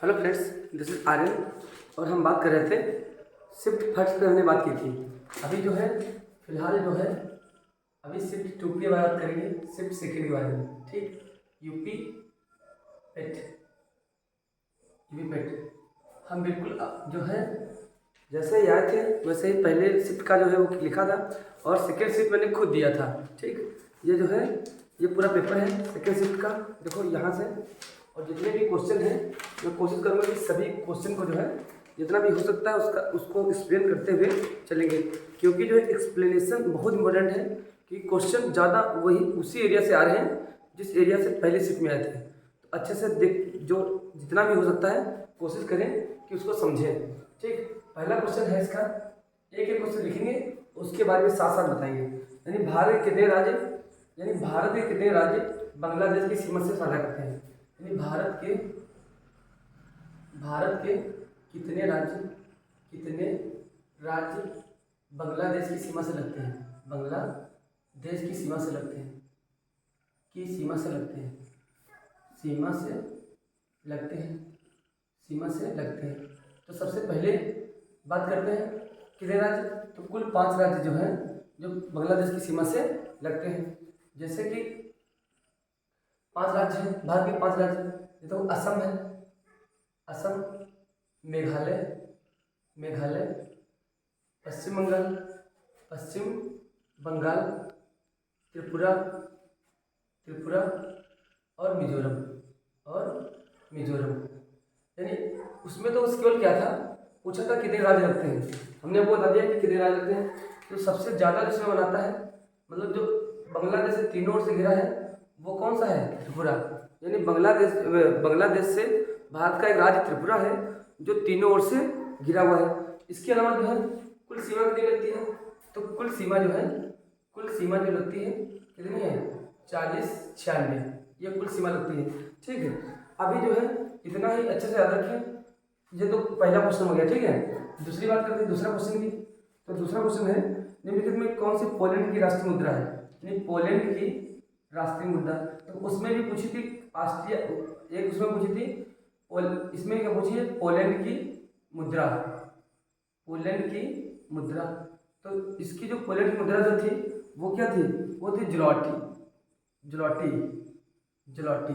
Hello friends, this is Aryan और हम बात कर रहे थे शिफ्ट फर्स्ट पे हमने बात की थी। अभी जो है फिलहाल जो है अभी शिफ्ट टू के बारे में बात करेंगे, शिफ्ट सेकेंड के बारे में। ठीक, यूपी पेट, यूपी पेट हम बिल्कुल जो है जैसे ही आए थे वैसे ही पहले शिफ्ट का जो है वो लिखा था और सेकेंड शिफ्ट मैंने खुद दिया था। ठीक, ये जो है ये पूरा पेपर है सेकेंड शिफ्ट का। देखो यहाँ से और जितने भी क्वेश्चन हैं मैं कोशिश करूँगा कि सभी क्वेश्चन को जो है जितना भी हो सकता है उसको एक्सप्लेन करते हुए चलेंगे, क्योंकि जो है एक्सप्लेनेशन बहुत इंपॉर्टेंट है कि क्वेश्चन ज़्यादा वही उसी एरिया से आ रहे हैं जिस एरिया से पहले शिफ्ट में आए थे। तो अच्छे से देख जो जितना भी हो सकता है कोशिश करें कि उसको समझें। ठीक, पहला क्वेश्चन है इसका, एक एक क्वेश्चन लिखेंगे उसके बारे में साथ साथ बताएंगे। यानी भारत के कितने राज्य बांग्लादेश की सीमा से साझा करते हैं। यानी भारत के कितने राज्य बांग्लादेश की सीमा से लगते हैं, बांग्लादेश की सीमा से लगते हैं, सीमा से लगते हैं। तो सबसे पहले बात करते हैं कितने राज्य, तो कुल 5 राज्य जो हैं जो बांग्लादेश की सीमा से लगते हैं। जैसे कि 5 राज्य हैं, भारत के 5 राज्य, तो असम है, असम, मेघालय, पश्चिम बंगाल, त्रिपुरा और मिजोरम। यानी उसमें तो केवल क्या था, पूछा था कितने राज्य लगते हैं, हमने आपको बता दिया कि कितने राज्य लगते हैं। तो सबसे ज़्यादा जिसमें बनाता है, मतलब जो बांग्लादेश से तीनों ओर से घिरा है, वो कौन सा है, त्रिपुरा। यानी बांग्लादेश से भारत का एक राज्य त्रिपुरा है जो तीनों ओर से घिरा हुआ है। इसके अलावा जो है कुल सीमा कितनी लगती है, तो कुल सीमा जो लगती है कितनी है, 40-96, ये कुल सीमा लगती है। ठीक है, अभी जो है इतना ही अच्छे से याद रखें। ये तो पहला क्वेश्चन हो गया। ठीक है, दूसरी बात करते हैं दूसरा क्वेश्चन की। तो दूसरा क्वेश्चन है निम्नलिखित में कौन सी पोलैंड की राष्ट्रीय मुद्रा है। यानी पोलैंड की राष्ट्रीय मुद्रा, तो उसमें भी पूछी थी ऑस्ट्रिया, एक उसमें पूछी थी इसमें क्या पूछी है, पोलैंड की मुद्रा। तो इसकी जो पोलैंड की मुद्रा जो थी वो क्या थी, वो थी जुलॉटी।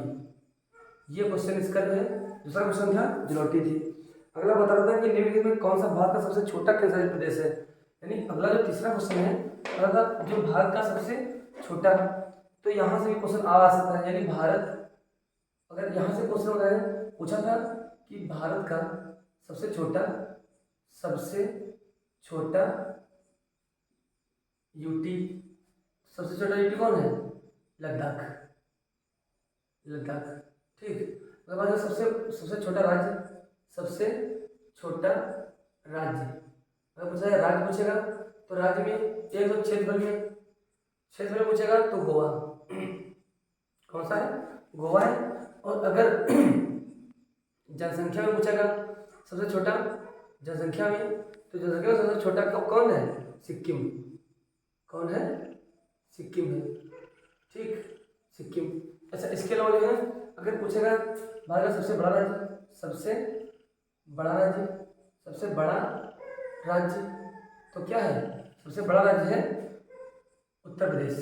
ये क्वेश्चन इसका जो है दूसरा क्वेश्चन था, जुलॉटी थी। अगला बता रहा था कि निम्नलिखित में कौन सा भारत का सबसे छोटा केंद्रशासित प्रदेश है। यानी अगला जो तीसरा क्वेश्चन है अगला जो भारत का सबसे छोटा, तो यहाँ से भी क्वेश्चन आ सकता है। यानी भारत, अगर यहाँ से क्वेश्चन होता है, पूछा था कि भारत का सबसे छोटा यूटी, सबसे छोटा यूटी कौन है, लद्दाख। ठीक, उसके बाद सबसे छोटा राज्य, अगर पूछा है राज्य पूछेगा तो राज्य में एक तो क्षेत्रफल में पूछेगा तो गोवा, कौन सा है, गोवा है। और अगर जनसंख्या में पूछेगा सबसे छोटा जनसंख्या में, तो जनसंख्या में सबसे छोटा कौन है, सिक्किम है। ठीक, सिक्किम। अच्छा, इसके अलावा जो है अगर पूछेगा भारत का सबसे बड़ा राज्य तो क्या है, सबसे बड़ा राज्य है उत्तर प्रदेश।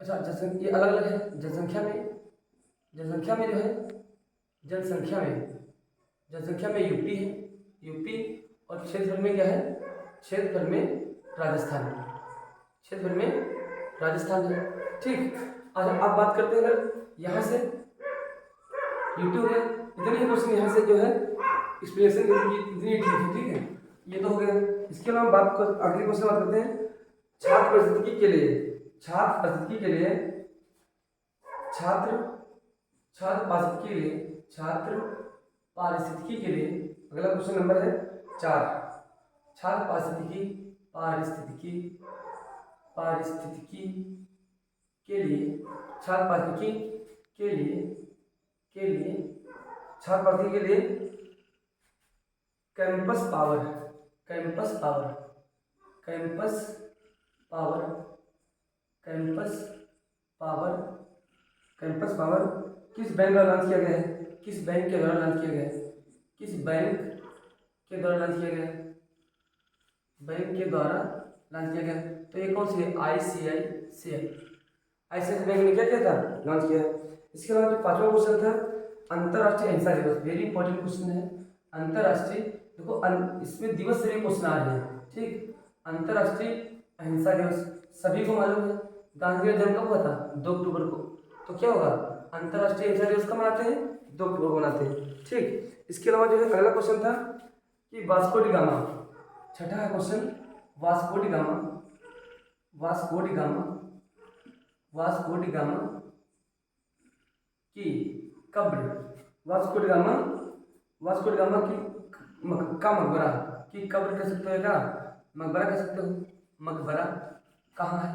अच्छा, ये अलग अलग है जनसंख्या में जो है जनसंख्या में यूपी है, और क्षेत्रफल में क्या है, क्षेत्रफल में राजस्थान है। ठीक, अब बात करते हैं अगर यहाँ से यूट्यूब है, इतने ही क्वेश्चन यहाँ से जो है एक्सप्लेनेशन इतनी ठीक है। ठीक है, ये तो हो गया। इसके अलावा अगले क्वेश्चन बात करते हैं छात्र पारिस्थितिकी के लिए अगला क्वेश्चन नंबर है 4। छात्र पारिस्थितिकी के लिए कैंपस पावर किस बैंक के द्वारा लॉन्च किया गया है, किस बैंक के द्वारा लॉन्च किया गया? बैंक के द्वारा लॉन्च किया गया। तो ये कौन सी है? ICICI बैंक ने क्या किया था? लॉन्च किया। इसके बाद जो 5वां क्वेश्चन था, अंतर्राष्ट्रीय अहिंसा दिवस। वेरी इंपॉर्टेंट क्वेश्चन है। अंतर्राष्ट्रीय, देखो इसमें दिवस से भी क्वेश्चन आ रहे हैं, ठीक। अंतर्राष्ट्रीय अहिंसा दिवस सभी को मालूम है, गांधी का जन्म कब हुआ था? 2 अक्टूबर को। तो क्या होगा? अंतर्राष्ट्रीय अहिंसा दिवस कब मनाते हैं? 2 अक्टूबर को मनाते हैं, ठीक। इसके अलावा जो है अगला क्वेश्चन था कि वास्को डी गामा, छठा question, Vasco D gamma, Vasco D gamma, Vasco D gamma की कब्र, Vasco D gamma, Vasco D gamma की का मकबरा की कब्र कह सकते हो, क्या मकबरा कह सकते हो? मकबरा कहाँ है?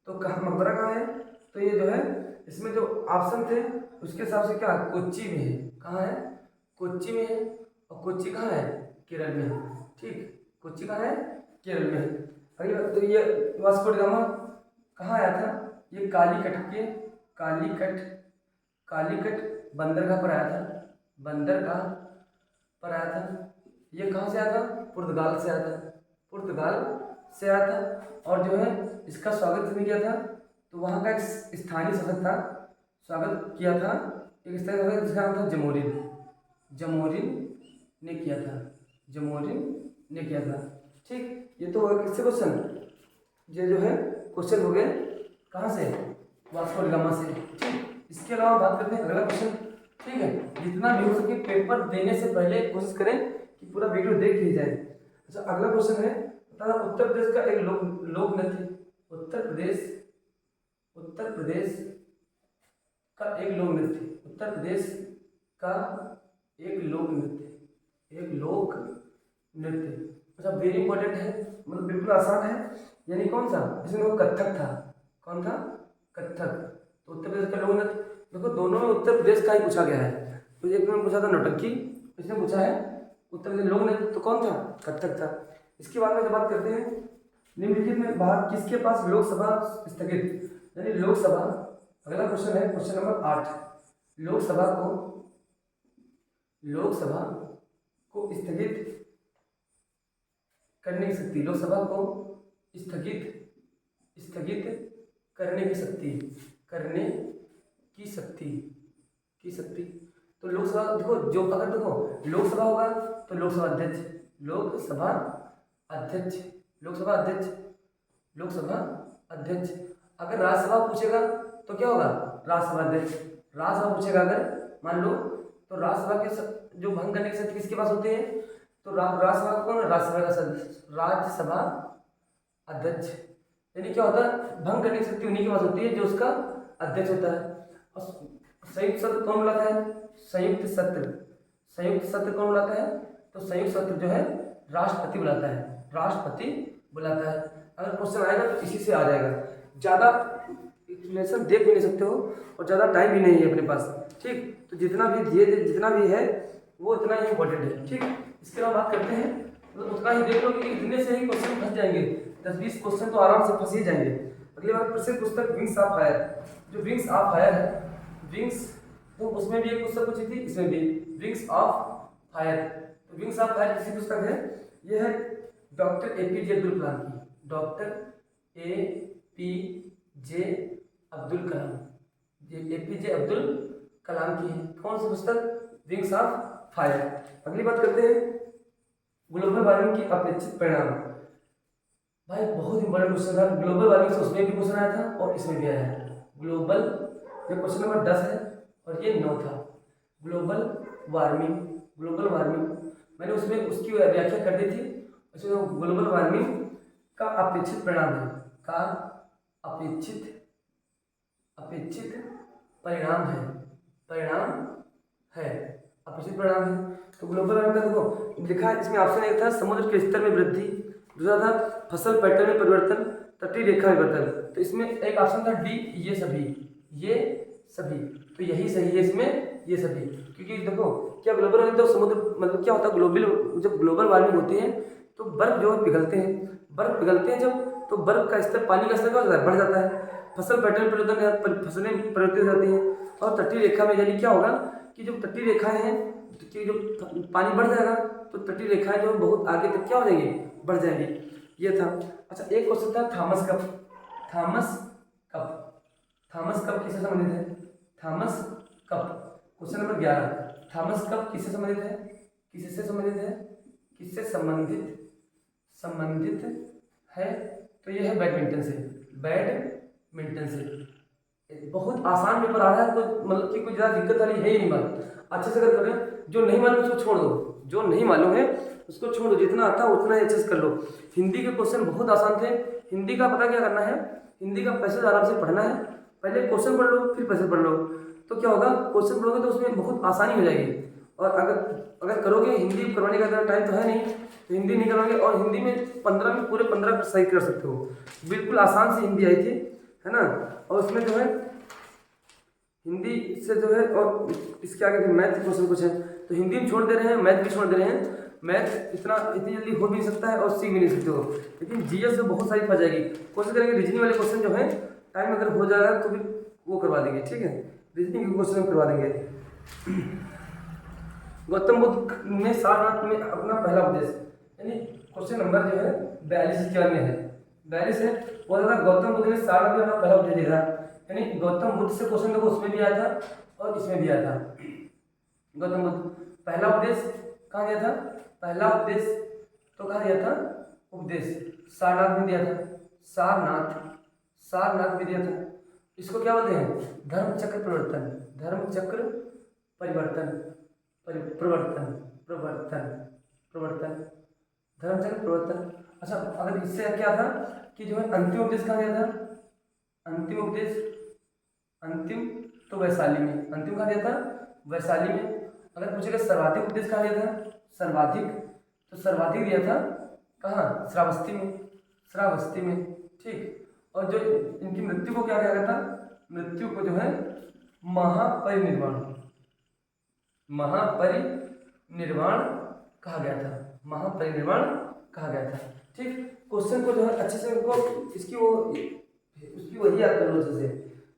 तो कहाँ मकबरा कहाँ है? तो ये जो है इसमें जो ऑप्शन थे उसके हिसाब से क्या कोच्चि में है। कहाँ है? कोच्चि में है। और कोच्चि कहाँ है? केरल में है, ठीक। कोच्चि कहाँ है? केरल में है। अगली बात, तो ये वास्को डी गामा कहाँ आया था? ये कालीकट बंदरगाह पर आया था, बंदरगाह पर आया था। ये कहाँ से आया था? पुर्तगाल से आया था, पुर्तगाल से आया था। और जो है इसका स्वागत किसने किया था? तो वहाँ का एक स्थानीय शासक था, स्वागत किया था एक स्थानीय शासक जिसका नाम था जमोरिन, जमोरिन ने किया था, जमोरिन ने किया था, ठीक। ये तो हो गया किससे क्वेश्चन? ये जो है क्वेश्चन हो गए कहाँ से? वास्को डी गामा से, ठीक। इसके अलावा बात करते हैं अगला क्वेश्चन, ठीक है। जितना भी हो सके पेपर देने से पहले कोशिश करें कि पूरा वीडियो देख ली जाए। अच्छा, अगला क्वेश्चन है, बता उत्तर प्रदेश का एक लोक नृत्य, उत्तर प्रदेश का एक लोक नृत्य, उत्तर प्रदेश का एक लोक नृत्य, एक लोक नृत्य। अच्छा, वेरी इंपॉर्टेंट है, मतलब बिल्कुल आसान है। यानी कौन सा? इसमें वो कथक था। कौन था? कथक। तो उत्तर प्रदेश का लोक नृत्य, देखो दोनों में उत्तर प्रदेश का ही पूछा गया है। तो एक में पूछा था नौटंकी, इसने पूछा है उत्तर प्रदेश लोक नृत्य, तो कौन था? कथक था। इसके बाद में जब बात करते हैं निम्नलिखित में भारत किसके पास लोकसभा स्थगित, यानी लोकसभा, अगला क्वेश्चन है क्वेश्चन नंबर 8, लोकसभा को स्थगित करने की शक्ति, लोकसभा को स्थगित करने की शक्ति, तो लोकसभा देखो, जो अगर देखो लोकसभा होगा तो लोकसभा अध्यक्ष, अगर राज्यसभा पूछेगा तो क्या होगा? राज्यसभा अध्यक्ष। राज्यसभा पूछेगा अगर मान लो, तो राज्यसभा के जो भंग करने की शक्ति किसके पास होती है? तो राज्यसभा कौन? राज्यसभा अध्यक्ष। यानी क्या होता है? भंग करने की शक्ति उन्हीं के पास होती है जो उसका अध्यक्ष होता है। और संयुक्त सत्र कौन बुलाता है? संयुक्त सत्र कौन बुलाता है? तो संयुक्त सत्र जो है राष्ट्रपति बुलाता है, अगर क्वेश्चन आएगा तो इसी से आ जाएगा। ज़्यादा एक्सप्लेनेशन देख भी नहीं सकते हो और ज़्यादा टाइम भी नहीं है अपने पास, ठीक। तो जितना भी है वो इतना ही इम्पोर्टेंट है, ठीक। इसके अलावा बात करते हैं, तो उतना ही देख लो कि इतने से ही क्वेश्चन फंस जाएंगे, 10-20 क्वेश्चन तो आराम से फंस ही जाएंगे। अगली बात, प्रसिद्ध पुस्तक विंग्स ऑफ फायर, जो विंग्स ऑफ फायर है, तो उसमें भी एक पुस्तक पूछी थी, इसमें भी विंग्स ऑफ फायर। तो विंग्स ऑफ फायर किसी पुस्तक है? यह है डॉक्टर APJ अब्दुल कलाम की, डॉक्टर APJ अब्दुल कलाम, ये APJ अब्दुल कलाम की है। कौन सी पुस्तक? Wings of fire. अगली बात करते हैं ग्लोबल वार्मिंग की अपेक्षित परिणाम। भाई बहुत इंपॉर्टेंट क्वेश्चन था, ग्लोबल वार्मिंग से उसमें भी क्वेश्चन आया था और इसमें भी आया है। ग्लोबल, ये क्वेश्चन नंबर 10 है और ये 9 था। ग्लोबल वार्मिंग मैंने उसमें उसकी व्याख्या कर दी थी। उसमें ग्लोबल वार्मिंग का अपेक्षित परिणाम है, अपेक्षित परिणाम है। तो ग्लोबल वार्मिंग का देखो लिखा है, इसमें ऑप्शन एक था समुद्र के स्तर में वृद्धि, दूसरा था फसल पैटर्न में परिवर्तन, तटीय रेखा विवर्तन। तो इसमें एक ऑप्शन था डी, ये सभी, तो यही सही है इसमें, ये सभी। क्योंकि देखो क्या ग्लोबल वार्मिंग, तो समुद्र मतलब क्या होता है, जब ग्लोबल वार्मिंग होती है तो बर्फ जो है पिघलते हैं जब, तो बर्फ का स्तर, पानी का स्तर क्या होता है? बढ़ जाता है। फसल पैटर्न परिवर्तन, फसलें परिवर्तित हो जाती हैं। और तटीय रेखा में यानी क्या होगा कि जो तटीय रेखाएं हैं, कि जो पानी बढ़ जाएगा तो तटीय रेखाएं जो बहुत आगे तक क्या हो जाएंगी, बढ़ जाएंगी। ये था। अच्छा, एक क्वेश्चन था Thomas cup. Thomas cup, Thomas cup किससे संबंधित है? Thomas cup, question number 11, Thomas cup किससे संबंधित है? किससे संबंधित है? किससे संबंधित है? तो ये है बैडमिंटन से, बैडमिंटन से। बहुत आसान पेपर आ रहा है, तो मतलब कि कोई ज़्यादा दिक्कत वाली है ही नहीं बात। अच्छे से अगर करें, जो नहीं मालूम उसको छोड़ दो, जो नहीं मालूम है उसको छोड़ दो, जितना आता है उतना ही अच्छे से कर लो। हिंदी के क्वेश्चन बहुत आसान थे। हिंदी का पता क्या करना है, हिंदी का पैसेज आराम से पढ़ना है, पहले क्वेश्चन पढ़ लो फिर पैसेज पढ़ लो, तो क्या होगा, क्वेश्चन पढ़ोगे तो उसमें बहुत आसानी हो जाएगी। और अगर करोगे, हिंदी करवाने का टाइम तो है नहीं, तो हिंदी नहीं करोगे, और हिंदी में 15 में पूरे 15 सही कर सकते हो। बिल्कुल आसान सी हिंदी आई थी, है ना। और उसमें जो है हिंदी से जो है, और इसके आगे फिर मैथ क्वेश्चन कुछ है, तो हिंदी में छोड़ दे रहे हैं, मैथ भी छोड़ दे रहे हैं। मैथ इतनी जल्दी हो भी नहीं सकता है और सीख भी नहीं सकते हो, लेकिन जीएस में बहुत सारी फंस जाएगी। कोशिश करेंगे रीजनिंग वाले क्वेश्चन जो है, टाइम अगर हो जाएगा तो भी वो करवा देंगे, ठीक है, रीजनिंग के क्वेश्चन करवा देंगे। गौतम बुद्ध ने सारनाथ में अपना पहला उपदेश, यानी क्वेश्चन नंबर जो है 42 में है, 42 है, वो था गौतम बुद्ध ने सारनाथ में अपना पहला उपदेश दिया था। यानी गौतम बुद्ध से क्वेश्चन देखो, उसमें भी आया था और इसमें भी आया था। गौतम बुद्ध पहला उपदेश कहाँ दिया था? पहला उपदेश तो कहाँ दिया था? उपदेश सारनाथ में दिया था, सारनाथ में दिया था। इसको क्या बोलते हैं? धर्म चक्र परिवर्तन, धर्म चक्र परिवर्तन, प्रवर्तन, धर्म चक्र परिवर्तन। अच्छा, अगर इससे क्या था कि जो है अंतिम उपदेश कहाँ दिया था? अंतिम उपदेश, अंतिम तो वैशाली में, अंतिम कहाँ दिया था? वैशाली में। अगर पूछेगा सर्वाधिक उपदेश कहाँ दिया था? सर्वाधिक, तो सर्वाधिक दिया था कहाँ? श्रावस्ती में, श्रावस्ती में, ठीक। और जो इनकी मृत्यु को क्या कहा गया था? मृत्यु को जो है महापरिनिर्वाण, महापरिनिर्वाण कहा गया था, महापरिनिर्वाण कहा गया था, ठीक। क्वेश्चन को जो है अच्छे से उनको इसकी वो उसकी वही याद कर लो अच्छे से,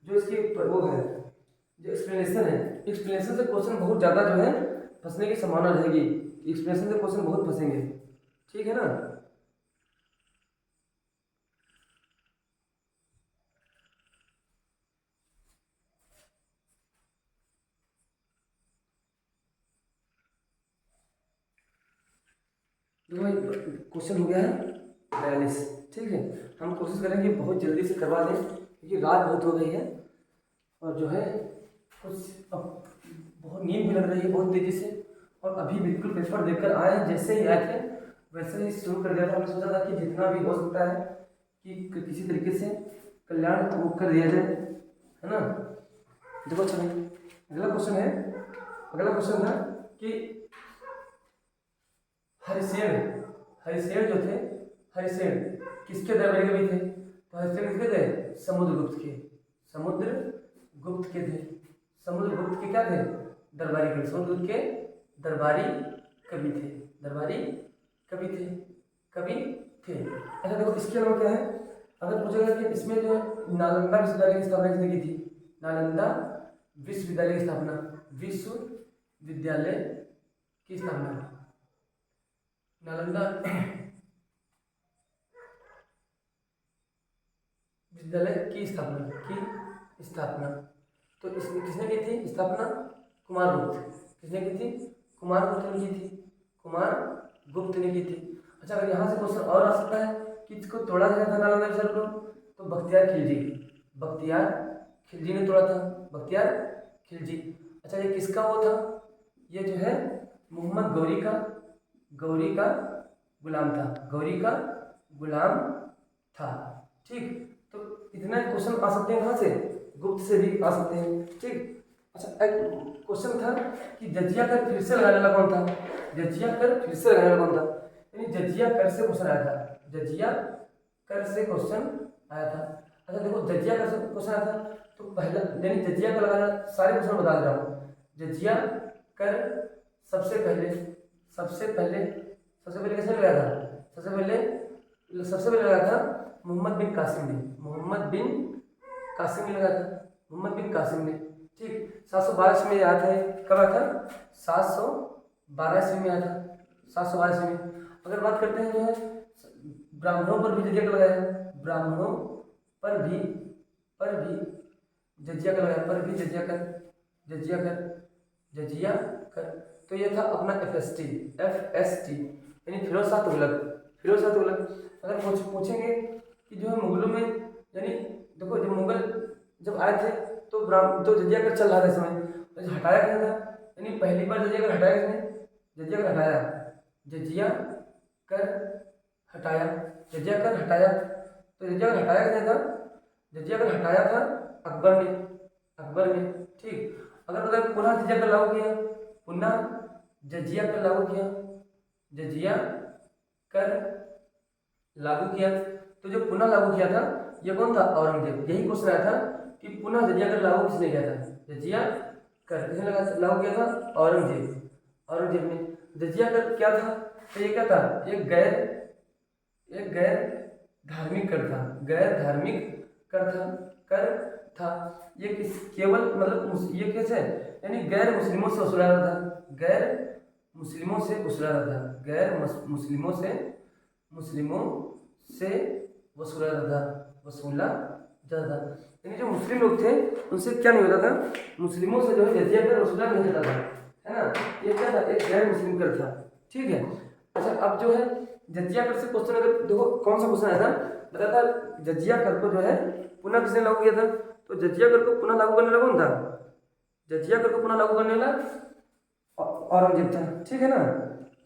जो इसकी वो है, जो एक्सप्लेनेशन है, एक्सप्लेनेशन से क्वेश्चन बहुत ज़्यादा जो है फंसने की संभावना रहेगी, एक्सप्लेनेशन से क्वेश्चन बहुत फंसेंगे, ठीक है ना। क्वेश्चन हो गया है 42, ठीक है। हम कोशिश करेंगे बहुत जल्दी से करवा दें, क्योंकि रात बहुत हो गई है और जो है कुछ अब बहुत नींद भी लग रही है बहुत तेज़ी से, और अभी बिल्कुल पेपर देकर आए हैं, जैसे ही आए थे वैसे ही शुरू कर दिया था। हमने सोचा था कि जितना भी हो सकता है कि किसी तरीके से कल्याण वो कर दिया जाए, है ना। देखो अच्छा, अगला क्वेश्चन है, अगला क्वेश्चन था कि हरिसेन जो थे, हरिसेन किसके दरबारी कवि थे? तो हरिसेन किसके थे? समुद्रगुप्त के, समुद्रगुप्त के थे, समुद्रगुप्त के क्या थे? दरबारी कवि, समुद्रगुप्त के दरबारी कवि थे, दरबारी कवि थे, कवि थे। अच्छा देखो, इसके अलावा क्या है, अगर पूछेगा कि इसमें जो नालंदा विश्वविद्यालय की स्थापना किसने की थी? नालंदा विश्वविद्यालय की स्थापना, विश्वविद्यालय की स्थापना, नालंदा विद्यालय की स्थापना, तो इसने किसने की थी स्थापना? कुमारगुप्त। किसने की थी? कुमारगुप्त ने की थी, कुमारगुप्त ने की थी। अच्छा, अगर यहाँ से क्वेश्चन और आ सकता है कि इसको तोड़ा गया था नालंदा विश्वविद्यालय को, तो बख्तियार खिलजी, बख्तियार खिलजी ने तोड़ा था, बख्तियार खिलजी। अच्छा, ये किसका वो था? ये जो है मोहम्मद गौरी का गुलाम था, गौरी का गुलाम था, ठीक। तो इतना क्वेश्चन आ सकते हैं, कहाँ से? गुप्त से भी आ सकते हैं, ठीक। अच्छा, एक क्वेश्चन था कि जजिया कर फिर से लगाने वाला कौन था? जजिया कर फिर से लगाने वाला कौन था? यानी जजिया कर से क्वेश्चन आया था, जजिया कर से क्वेश्चन आया था। अच्छा देखो, जजिया कर से क्वेश्चन आया था, तो पहला यानी जजिया कर लगाना, सारे क्वेश्चन बता दे रहा हूँ। जजिया कर सबसे पहले किसने लगाया था? सबसे पहले लगाया था मोहम्मद बिन कासिम ने, मोहम्मद बिन कासिम ने लगाया था, मोहम्मद बिन कासिम ने, ठीक। 712 ईस्वी में आया था, कब आया था? 712 ईस्वी में आया था, 712 ईस्वी में। अगर बात करते हैं जो है ब्राह्मणों पर भी जजिया कर लगाया, ब्राह्मणों पर भी जजिया कर लगाया, पर भी जजिया कर। तो ये था अपना FST यानी फिरोज शाह तुगलक। अगर पूछेंगे कि जो है मुगलों में, यानी देखो जब मुगल जब आए थे तो तो जजिया कर चल रहा था इस समय, तो हटाया गया था, यानी पहली बार जजिया कर हटाया किसने? जजिया कर हटाया, जजिया कर हटाया, तो जजिया कर हटाया किसने था? जजिया कर हटाया था अकबर ने। ठीक। अगर पुनः जजिया कर लागू किया, पुनः जजिया कर लागू किया, तो जो पुनः लागू किया था ये कौन था? औरंगजेब। यही क्वेश्चन आया था कि पुनः जजिया कर लागू किसने किया था? जजिया कर किसने लागू किया था? औरंगजेब ने। जजिया कर क्या था? तो ये क्या था? एक गैर धार्मिक कर था। ये केवल मतलब ये कैसे, यानी गैर मुस्लिमों से वसूला जाता था, गैर मुस्लिमों से वसूला जाता था। यानी जो मुस्लिम लोग थे उनसे क्या नहीं होता था? मुस्लिमों से जो है जजिया कर वसूला नहीं जाता था, है ना। ये क्या था? एक गैर मुस्लिम कर था। ठीक है। अच्छा, अब जो है जजिया कर से क्वेश्चन, अगर देखो कौन सा क्वेश्चन आया था, बता था जजिया कर को जो है पुनः किसने लागू किया था? तो जजिया कर को पुनः लागू करने वाला कौन था? जजिया कर को पुनः लागू करने वाला औरंगजेब था। ठीक है ना,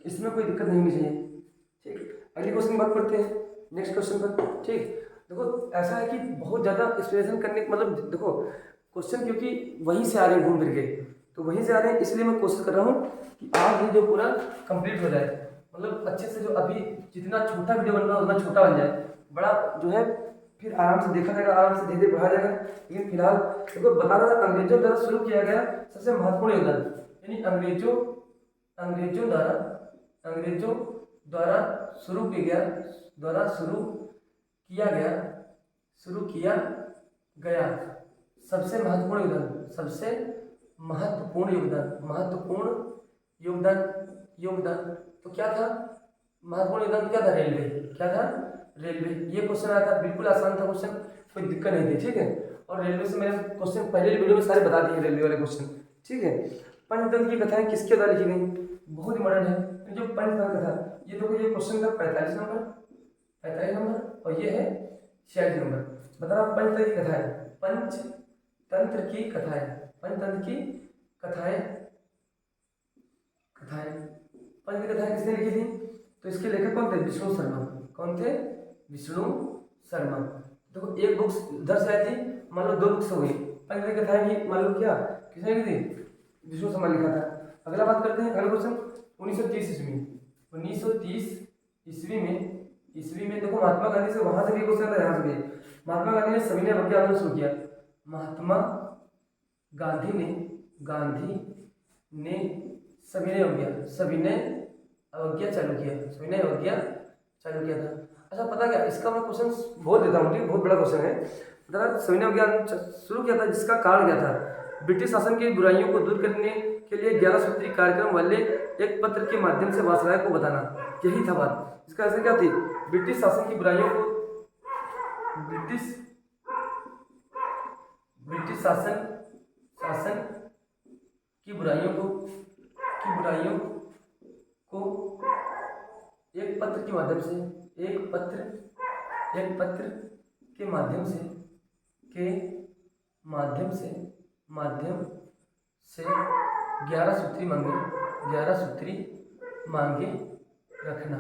इसमें कोई दिक्कत नहीं होनी चाहिए। ठीक। अगले क्वेश्चन की बात करते हैं, नेक्स्ट क्वेश्चन पर। ठीक। देखो ऐसा है कि बहुत ज़्यादा एक्सप्लेनेशन करने, मतलब देखो क्वेश्चन क्योंकि वहीं से आ रहे हैं घूम फिर के, तो वहीं से आ रहे हैं, इसलिए मैं कोशिश कर रहा हूँ कि आज ही जो पूरा कंप्लीट हो जाए, मतलब अच्छे से, जो अभी जितना छोटा वीडियो बन रहा है उतना छोटा बन जाए, बड़ा जो है फिर आराम से देखा जाएगा, आराम से धीरे धीरे बढ़ा जाएगा। लेकिन फिलहाल देखो बता रहा था अंग्रेजों द्वारा शुरू किया गया सबसे महत्वपूर्ण योगदान, यानी अंग्रेजों द्वारा शुरू किया गया सबसे महत्वपूर्ण योगदान तो क्या था? महत्वपूर्ण योगदान क्या था? रेलवे। ये क्वेश्चन आया था, बिल्कुल आसान था क्वेश्चन, कोई दिक्कत नहीं थी। ठीक है। और रेलवे से मैंने क्वेश्चन पहले वीडियो में सारे बता दिए रेलवे वाले क्वेश्चन। ठीक है। पंचतंत्र की कथाएं किसके द्वारा लिखी गई? बहुत इंपॉर्टेंट है जो पंचतंत्र कथा। ये देखो ये क्वेश्चन था 45 नंबर और ये है 46 नंबर। बता रहा पंचतंत्र की कथाएं, पंचतंत्र की कथाएं किसने लिखी थी? तो इसके लेखक कौन थे? विष्णु शर्मा। कौन थे? विष्णु शर्मा। देखो एक बुक्स इधर से आई थी, मान लो 2 बुक्स हो गई। पंचतंत्र कथाएं भी मान लो क्या किसने लिखी थी? विष्णु शर्मा लिखा था। अगला बात करते हैं, अगला क्वेश्चन 1930 ईस्वी में देखो महात्मा गांधी से, वहां से भी क्वेश्चन था, यहाँ से भी। महात्मा गांधी ने सविनय अवज्ञा आंदोलन शुरू किया। महात्मा गांधी ने सविनय अवज्ञा चालू किया था। अच्छा पता क्या, इसका मैं क्वेश्चन बोल देता हूँ, ठीक, बहुत बड़ा क्वेश्चन है। बता सविनय अवज्ञा शुरू किया था, जिसका कारण क्या था? ब्रिटिश शासन की बुराइयों को दूर करने के लिए 11 सूत्री कार्यक्रम वाले एक पत्र के माध्यम से वायसराय को बताना, यही था बात। इसका असर क्या थी? ब्रिटिश शासन की बुराइयों को ब्रिटिश शासन की बुराइयों को एक पत्र के माध्यम से 11 सूत्री मांगे रखना,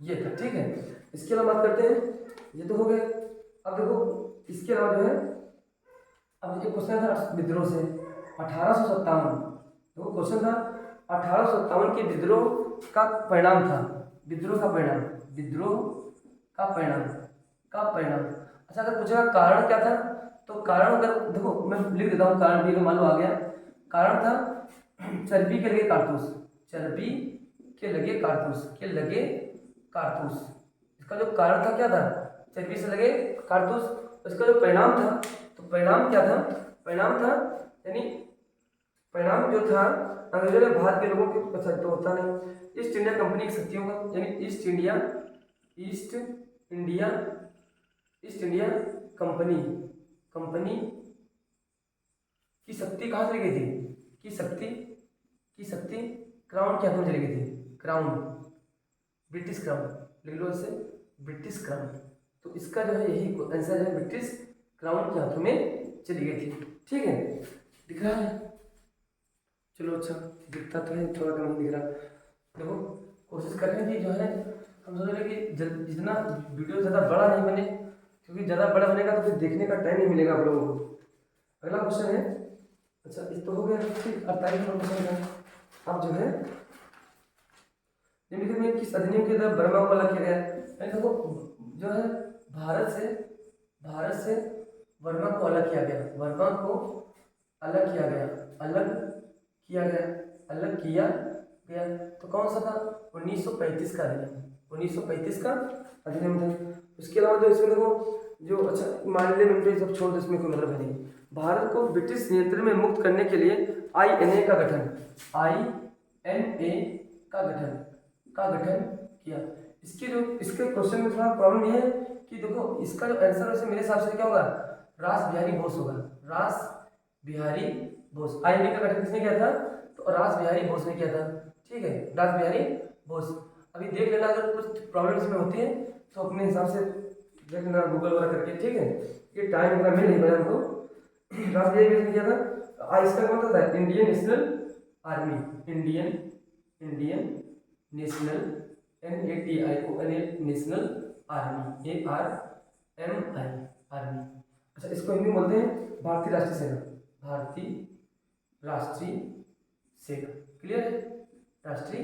ये था। ठीक है। इसके अलावा बात करते हैं, ये तो हो गए। अब देखो इसके अलावा जो है, अब एक क्वेश्चन था विद्रोह से 1857। देखो क्वेश्चन था 1857 के विद्रोह का परिणाम था। विद्रोह का परिणाम। अच्छा अगर पूछेगा कारण क्या था, तो कारण अगर देखो मैं लिख देता हूँ, कारण भी अगर मान लो आ गया। कारण था चर्बी के लगे कारतूस। इसका जो कारण था क्या था? चर्बी से लगे कारतूस। इसका जो परिणाम था, तो परिणाम क्या था? परिणाम था, यानी परिणाम जो था अंग्रेजों ने भारत के लोगों के अच्छा तो होता नहीं। ईस्ट इंडिया कंपनी की शक्तियों का, यानी east India east India company company की शक्ति कहाँ चली गई थी? की शक्ति क्राउन के हाथों में चली गई थी। क्राउन, ब्रिटिश क्राउन, लिख लो इसे, ब्रिटिश क्राउन। तो इसका जो है यही आंसर है, ब्रिटिश क्राउन के हाथों में चली गई थी। ठीक है, दिख रहा है? चलो अच्छा, दिखता तो है, थोड़ा कम दिख रहा। देखो कोशिश कर रहे हैं कि जो है हम सोच रहे हैं कि जितना वीडियो ज़्यादा बड़ा नहीं बने, क्योंकि ज़्यादा बड़ा बनेगा तो फिर देखने का टाइम नहीं मिलेगा आप लोगों को। अगला क्वेश्चन है, अच्छा इस तो हो गया, ठीक 48 क्वेश्चन का। अब जो है निम्नलिखित में किस अधिनियम के तहत बर्मा को अलग किया गया? देखो जो है भारत से बर्मा को अलग किया गया, बर्मा को अलग किया गया, अलग किया गया। तो कौन सा था? 1935 का अधिनियम, 1935 का अधिनियम था। उसके अलावा जो इसमें देखो जो अच्छा माननीय मंत्री सब छोड़ दो, इसमें कोई मतलब है नहीं। भारत को ब्रिटिश नियंत्रण में मुक्त करने के लिए INA का गठन, INA का गठन किया। इसके क्वेश्चन में थोड़ा प्रॉब्लम ये है कि देखो इसका जो आंसर वैसे मेरे हिसाब से क्या होगा? रास बिहारी बोस होगा, रास बिहारी बोस। INA का गठन किसने किया था? तो रास बिहारी बोस ने किया था। ठीक है, रास बिहारी बोस। अभी देख लेना, अगर कुछ प्रॉब्लम इसमें होती है तो अपने हिसाब से देख लेना गूगल वगैरह करके। ठीक है, ये टाइम वगैरह मिल नहीं पाया हमको। रास बिहारी बोस ने किया था। इसका कौन था? Indian national army, Indian national NATION national army, ARMI army. अच्छा इसको हिंदी में बोलते हैं भारतीय राष्ट्रीय सेना, भारतीय राष्ट्रीय सेना। क्लियर है? राष्ट्रीय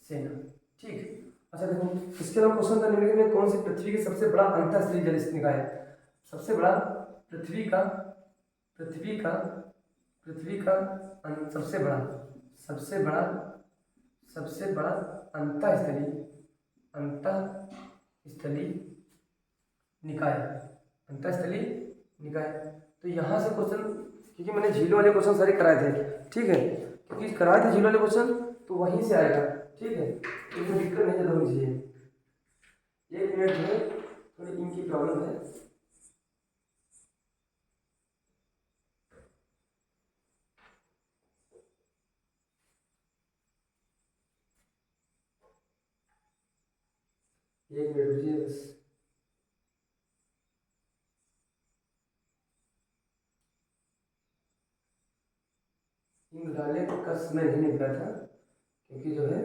सेना। ठीक। अच्छा देखो इसके अलावा क्वेश्चन था निम्नलिखित में कौन सी पृथ्वी की सबसे बड़ा अंतःस्थलीय जल निकाय है? सबसे बड़ा पृथ्वी का सबसे बड़ा अंतःस्थलीय निकाय। तो यहाँ से क्वेश्चन, क्योंकि मैंने झीलों वाले क्वेश्चन सारे कराए थे, ठीक है, क्योंकि कराए थे झीलों वाले क्वेश्चन तो वहीं से आएगा। ठीक है, तो कोई दिक्कत नहीं ज़्यादा होनी चाहिए। 1 मिनट में थोड़ी इनकी प्रॉब्लम है। एक मिनट रुकिए बस। इन डाले का समय नहीं निकला था, क्योंकि जो है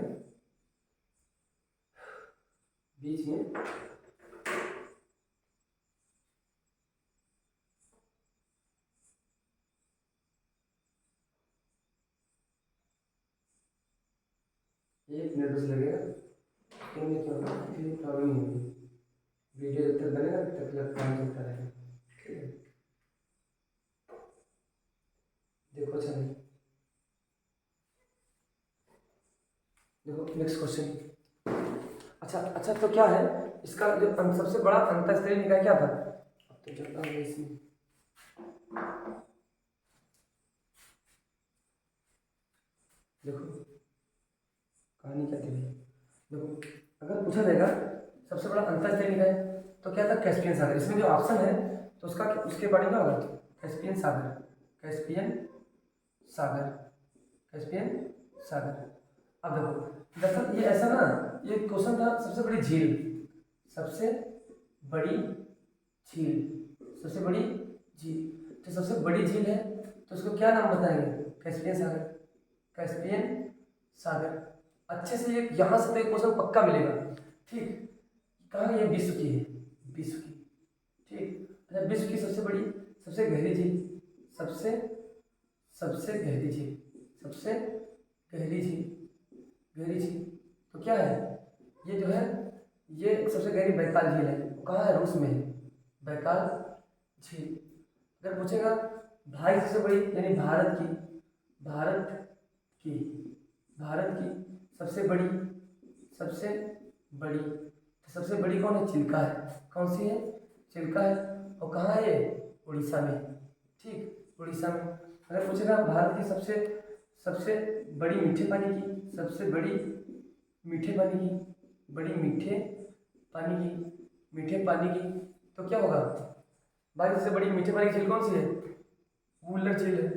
बीच में एक मिनट बस लगेगा, क्योंकि प्रॉब्लम नहीं होगी। वीडियो जब तक बनेगा तब तक काम चलता रहेगा। ठीक है, देखो अच्छा नहीं, देखो नेक्स्ट क्वेश्चन। अच्छा तो क्या है इसका जो सबसे बड़ा अंतःस्थलीय निकाय क्या था? अब तो चलता है इसमें, देखो कहानी क्या थी। देखो अगर पूछा जाएगा सबसे बड़ा अंतःस्थलीय निकाय तो क्या था? कैस्पियन सागर। इसमें जो ऑप्शन है तो उसके बारे में क्या होगा? कैस्पियन सागर। अब देखो दरअसल ये ऐसा ना, ये क्वेश्चन था सबसे बड़ी झील, सबसे बड़ी झील। तो सबसे बड़ी झील है तो उसको क्या नाम बताएंगे? कैस्पियन सागर। अच्छे से ये यहाँ से तो एक क्वेश्चन पक्का मिलेगा। ठीक, कहाँ ये विश्व की है, विश्व की। ठीक, अच्छा विश्व की सबसे गहरी झील, सबसे गहरी झील तो क्या है? ये जो है ये सबसे गहरी बैकाल झील है। कहाँ है? रूस में है बैकाल झील। अगर पूछेगा भाई सबसे बड़ी, यानी भारत की सबसे बड़ी कौन है? चिल्का है। कौन सी है? चिल्का है। और कहाँ है ये? उड़ीसा में। ठीक, उड़ीसा में। अगर पूछेगा भारत की सबसे सबसे बड़ी मीठे पानी की, सबसे बड़ी मीठे पानी की, बड़ी मीठे पानी की, मीठे पानी की, तो क्या होगा भाई? सबसे बड़ी मीठे पानी की झील कौन सी है? वुलर झील है।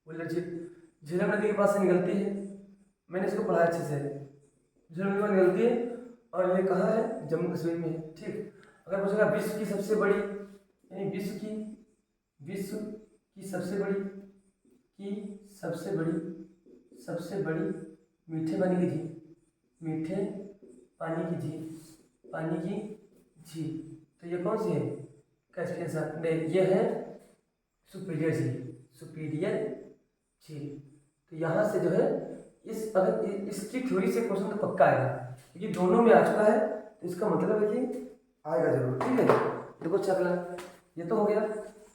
वुलर झील झेलम नदी के पास से निकलती है, मैंने इसको पढ़ा अच्छे से। झेलम नदी में निकलती है और ये कहाँ है? जम्मू कश्मीर में है। ठीक। अगर पूछेगा विश्व की सबसे बड़ी, यानी विश्व की सबसे बड़ी मीठे पानी की झील, मीठे पानी की झील, तो ये कौन सी है? कैस्पियन सागर। नहीं, ये है सुपीरियर झील। तो यहाँ से जो है अगर इसकी थ्योरी से क्वेश्चन तो पक्का आएगा, क्योंकि दोनों में आ चुका है, तो इसका मतलब है कि आएगा जरूर। ठीक है, देखो चकला, ये तो हो गया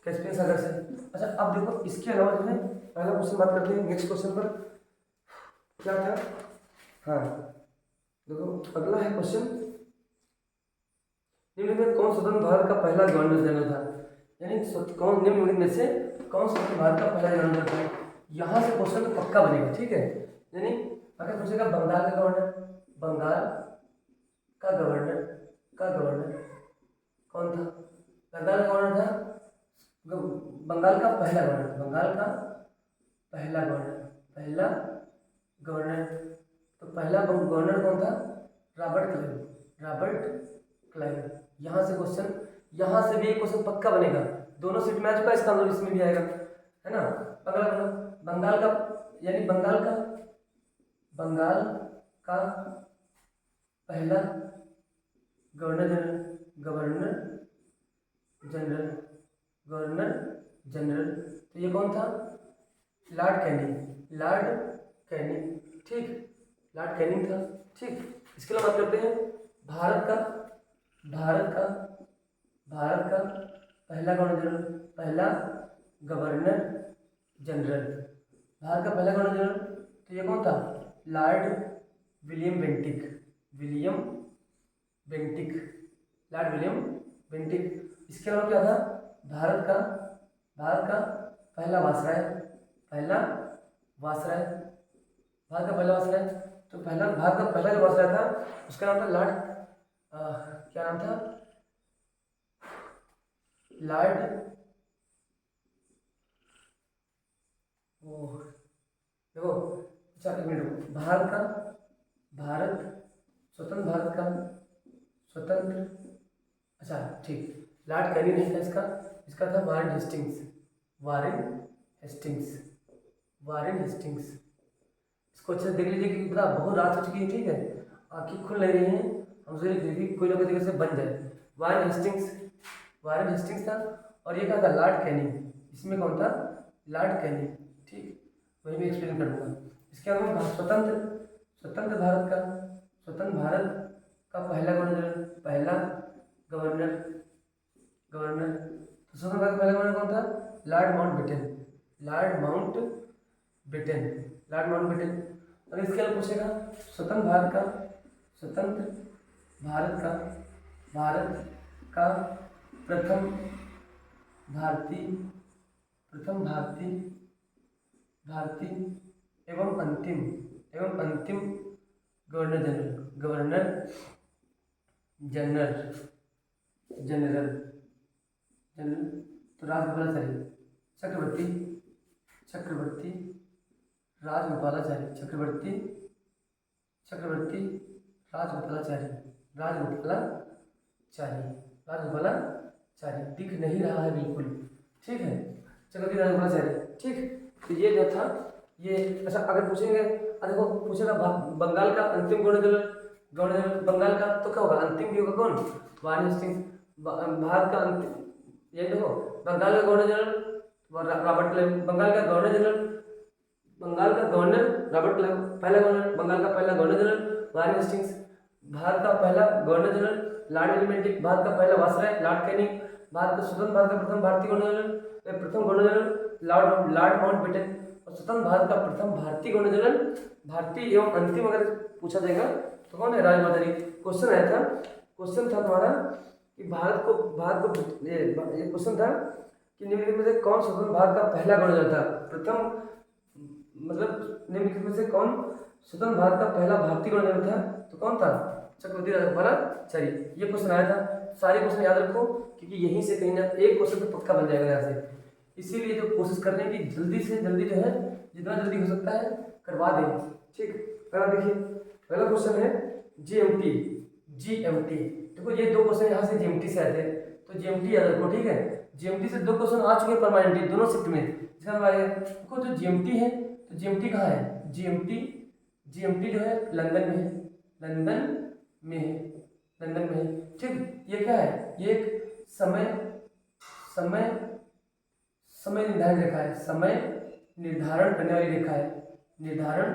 कैस्पियन सागर से। अच्छा, अब देखो इसके अलावा जो है पहला क्वेश्चन बात करते हैं। नेक्स्ट क्वेश्चन पर क्या था? हाँ देखो अगला है क्वेश्चन, निम्नलिखित में कौन स्वतंत्र भारत का पहला गवर्नर जनरल था? यानी कौन निम्नलिखित में से कौन स्वतंत्र भारत का पहला गवर्नर था? यहाँ से क्वेश्चन तो पक्का बनेगा। ठीक है, यानी अगर पूछेगा बंगाल का गवर्नर कौन था? बंगाल का गवर्नर था, बंगाल का पहला गवर्नर, तो पहला गवर्नर कौन था? Robert Clive. यहाँ से क्वेश्चन, यहाँ से भी एक क्वेश्चन पक्का बनेगा। दोनों सीट में आ चुका है, इसका मतलब इसमें भी आएगा, है ना। अगला बंगाल का, यानी बंगाल का पहला गवर्नर जनरल, तो ये कौन था? Lord Canning. ठीक, लॉर्ड कैनिंग था। ठीक, इसके लिए बात करते हैं भारत का पहला गवर्नर जनरल। भारत का पहला गवर्नर जनरल, तो ये कौन था? Lord William Bentinck. इसके अलावा क्या था? भारत का पहला वासराय, तो भारत का पहला जो वासराय था उसका नाम था लॉर्ड, क्या नाम था? लॉर्ड, देखो अच्छा एक मिनट, स्वतंत्र, अच्छा ठीक, लॉर्ड कैनिंग नहीं था इसका था वारेन हेस्टिंग्स। इसको अच्छे से देख लीजिए, क्योंकि पता बहुत रात हो चुकी है। ठीक है, आँखें खुल नहीं रही हैं, हम सोच रहे थे कोई ना कोई तरीके से बन जाए। वारेन हेस्टिंग्स था, और ये क्या था? Lord Canning. इसमें कौन था? Lord Canning. ठीक, वही मैं एक्सप्लेन करूँगा। इसके अलावा स्वतंत्र भारत का पहला गवर्नर, तो स्वतंत्र भारत का पहला गवर्नर कौन था? Lord Mountbatten. और इसके अलावा पूछेगा स्वतंत्र भारत का प्रथम भारतीय एवं अंतिम गवर्नर जनरल, तो राजगोपालाचारी चक्रवर्ती राजगोपालाचारी दिख नहीं रहा है बिल्कुल। ठीक है, चक्रवर्ती राजगोपालाचारी। ठीक, तो ये जो था ये। अच्छा, अगर पूछेंगे, देखो पूछेगा बंगाल का अंतिम गवर्नर बंगाल का, तो क्या होगा? अंतिम भी होगा कौन? Warren Hastings. भारत का अंतिम, ये देखो बंगाल का governor general Robert Clive. Bengal का गवर्नर रॉबर्ट क्लाइव, पहला गवर्नर, बंगाल का पहला governor general Warren Hastings. Bharat का पहला governor general Lord William Bentinck. Bharat का पहला वासराय लॉर्ड कैनिंग। भारत का स्वतंत्र भारत का प्रथम गवर्नर जनरल लॉर्ड माउंटबेटन। और स्वतंत्र भारत का प्रथम भारतीय गवर्नर जनरल, भारतीय एवं अंतिम अगर पूछा जाएगा तो कौन है? राजमाता। क्वेश्चन आया था, तुम्हारा कि भारत को ये क्वेश्चन था कि निम्नलिखित में से कौन स्वतंत्र भारत का पहला गवर्नर था। प्रथम मतलब निम्नलिखित में से कौन स्वतंत्र भारत का पहला भारतीय गवर्नर था, तो कौन था, चक्रवर्ती राजाचारी। ये क्वेश्चन आया था। सारे क्वेश्चन याद रखो क्योंकि यहीं से कहीं ना एक क्वेश्चन तो पक्का बन जाएगा यहाँ से। इसीलिए जो कोशिश करने की जल्दी से जल्दी जो है जितना जल्दी हो सकता है करवा दें। ठीक, पहला देखिए, पहला क्वेश्चन है जीएमटी। जीएमटी देखो ये दो क्वेश्चन यहाँ से जीएमटी से आए थे, तो जीएमटी याद रखो। ठीक है, जीएमटी से दो क्वेश्चन आ चुके परमानेंटली दोनों शिफ्ट में। देखो जो जीएमटी है, तो जीएमटी कहाँ है, जीएमटी जीएमटी जो है लंदन में है, लंदन में है, लंदन में है। ठीक, ये क्या है, ये एक समय समय समय निर्धारण रेखा है, समय निर्धारण करने वाली रेखा है, निर्धारण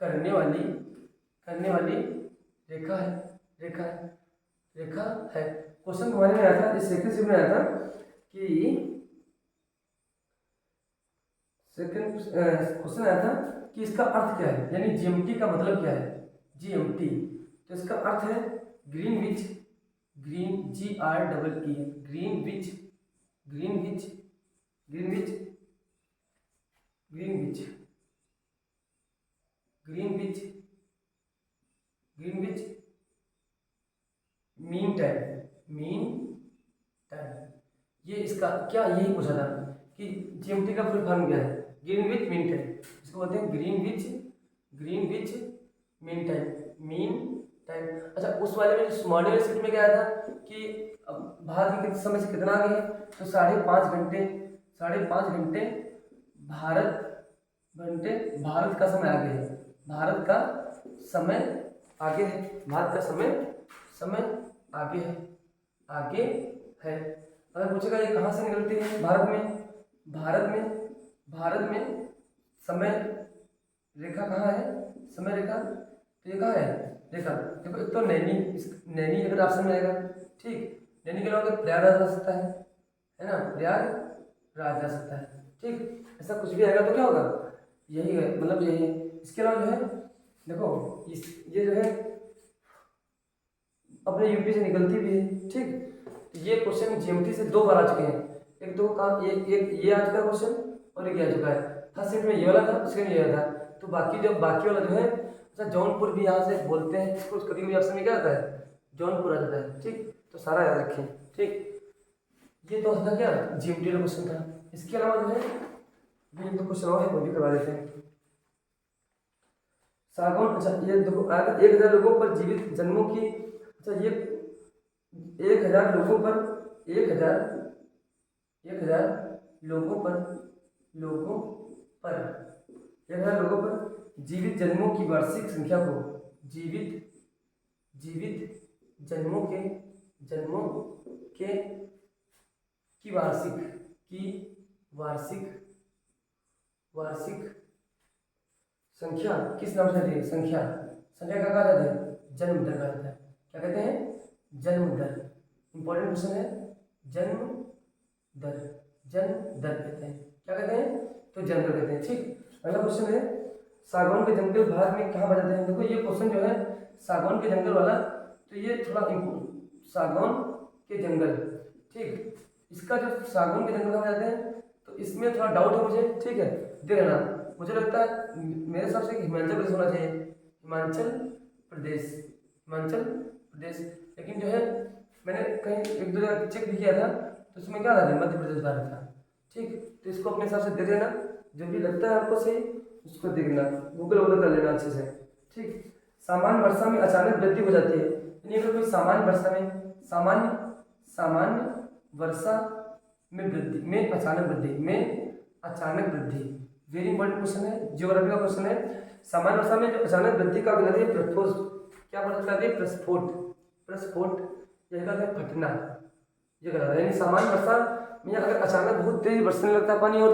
करने वाली रेखा है, रेखा है। क्वेश्चन तुम्हारे में आया था, इस सेकंड शिफ्ट में आया था कि सेकंड क्वेश्चन आया था कि इसका अर्थ क्या है, यानी जीएमटी का मतलब क्या है, जीएमटी। तो इसका अर्थ है Greenwich, green GREE, Greenwich, Greenwich, Greenwich, Greenwich, Greenwich, Greenwich mean time, mean time. ये इसका क्या, यही पूछा था कि जीएमटी का फुल फॉर्म क्या है, ग्रीनविच मीन टाइम। इसको बोलते हैं Greenwich, Greenwich mean time, mean time. अच्छा, उस वाले में मॉर्निंग शिफ्ट में क्या आया था कि भारत के समय से कितना आगे है, तो 5.5 घंटे, 5.5 घंटे भारत का समय आगे है, भारत का समय आगे है, भारत का समय आगे है, आगे है। अगर पूछेगा ये कहाँ से निकलती है, भारत में समय रेखा कहाँ है, समय रेखा, तो ये कहाँ है रेखा, देखो एक तो नैनी अगर ऑप्शन में आएगा। ठीक, नैनी के अलावा प्रयागराज जा सकता है ना, प्रयागराज जा सकता है। ठीक, ऐसा कुछ भी आएगा तो क्या होगा, यही है, मतलब यही है। इसके अलावा जो है देखो ये जो है अपने यूपी से निकलती भी है। ठीक, तो ये क्वेश्चन जीएमटी से 2 बार आ चुके हैं, एक दो का एक ये आ चुका है क्वेश्चन और एक आ चुका है। फर्स्ट सेट में ये वाला था, उसके में ये वाला था, तो बाकी वाला जो है, अच्छा जौनपुर भी यहाँ से बोलते हैं इसको, कभी कभी ऑप्शन में क्या आता है, जौनपुर आ जाता है। ठीक, तो सारा याद रखें। ठीक, ये तो था क्या जीएमटी का क्वेश्चन था। इसके अलावा जो है ये तो क्वेश्चन और है, वो भी करवा देते हैं। सागौन, अच्छा ये देखो 1000 लोगों पर जीवित जन्मों की, अच्छा ये 1000 लोगों पर 1000 लोगों पर 1000 लोगों पर जीवित जन्मों की वार्षिक संख्या को, जीवित जन्मों के की वार्षिक संख्या किस नाम से दी, संख्या का कहा जाता है, जन्म दर कहा जाता है। क्या कहते हैं, जन्म दर। इंपॉर्टेंट क्वेश्चन है, जन्म दर कहते हैं, क्या कहते हैं, तो जन्म दर कहते हैं। ठीक, अगला क्वेश्चन है सागौन के जंगल भारत में कहाँ पाए जाते हैं। देखो ये क्वेश्चन जो है सागौन के जंगल वाला, तो ये थोड़ा सागौन के जंगल, ठीक, इसका जो सागौन के जंगल कहाँ जाते हैं, तो इसमें थोड़ा डाउट है मुझे। ठीक है, देख लेना, मुझे लगता है मेरे हिसाब से हिमाचल प्रदेश होना चाहिए, हिमाचल प्रदेश। लेकिन जो है मैंने कहीं एक दो जगह चेक भी किया था, तो उसमें क्या था, मध्य प्रदेश आ रहा था। ठीक, तो इसको अपने हिसाब से देख लेना, जो भी लगता है आपको सही उसको देख लेना, गूगल वगैरह कर लेना अच्छे से। ठीक, सामान्य वर्षा में अचानक वृद्धि हो जाती है, यानी अगर कोई सामान्य वर्षा में अचानक वृद्धि, वेरी इंपॉर्टेंट क्वेश्चन है, ज्योग्राफी का क्वेश्चन है। सामान्य वर्षा में जो अचानक वृद्धि का कहलाती है प्रस्फोट, क्या कहलाती है, प्रस्फोट, यह कहलाता है फटना, ये कहलाता है। यानी सामान्य वर्षा में अगर अचानक बहुत तेज बरसने लगता है पानी और